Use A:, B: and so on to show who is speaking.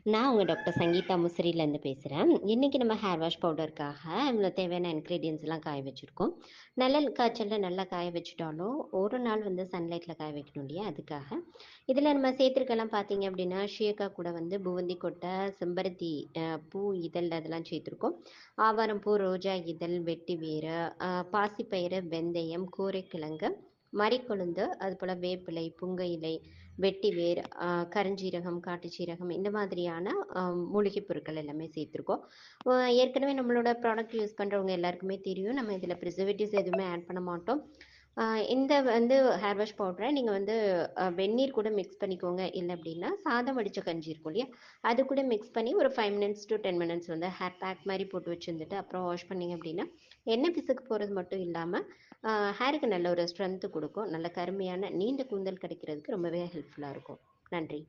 A: நான் உங்க டாக்டர் சங்கீதா முசிறிலேருந்து பேசுகிறேன். இன்றைக்கி நம்ம ஹேர் வாஷ் பவுடருக்காக இவ்வளோ தேவையான இன்க்ரீடியன்ஸ்லாம் காய வச்சுருக்கோம். நிழல் காய்ச்சல்ல நல்லா காய வச்சுட்டாலும், ஒரு நாள் வந்து சன்லைட்டில் காய வைக்கணும் இல்லையா? அதுக்காக. இதில் நம்ம சேர்த்துருக்கலாம் பார்த்தீங்க அப்படின்னா, ஷியக்கா கூட வந்து புவந்தி கொட்டை, செம்பருத்தி பூ இதழ் அதெல்லாம் சேர்த்துருக்கோம். ஆவாரம்பூ, ரோஜா இதழ், வெட்டி வேறு, பாசிப்பயிறு, வெந்தயம், கோரைக்கிழங்கு, மறிக்கொழுந்து, அதுபோல் வேப்பிலை, புங்க இலை, வெட்டி வேர், கருஞ்சீரகம், காட்டு சீரகம் இந்த மாதிரியான மூலிகை பொருட்கள் எல்லாமே சேர்த்துருக்கோம். ஏற்கனவே நம்மளோட ப்ராடக்ட் யூஸ் பண்ணுறவங்க எல்லாருக்குமே தெரியும். நம்ம இதில் ப்ரிசர்வேட்டிவ்ஸ் எதுவுமே ஆட் பண்ண மாட்டோம். இந்த வந்து ஹேர் வாஷ் பவுடரை நீங்கள் வந்து வெந்நீர் கூட மிக்ஸ் பண்ணிக்கோங்க. இல்லை அப்படின்னா சாதம் வடித்த கஞ்சி இருக்கும் இல்லையா, அது கூட மிக்ஸ் பண்ணி ஒரு 5 மினிட்ஸ் டு 10 மினிட்ஸ் வந்து ஹேர் பேக் மாதிரி போட்டு வச்சுருந்துட்டு அப்புறம் வாஷ் பண்ணிங்க அப்படின்னா எண்ணெய் பிசுக்கு போகிறது மட்டும் இல்லாமல் ஹேருக்கு நல்ல ஒரு ஸ்ட்ரென்த்து கொடுக்கும். நல்ல கருமையான நீண்ட கூந்தல் கிடைக்கிறதுக்கு ரொம்பவே ஹெல்ப்ஃபுல்லாக இருக்கும். நன்றி.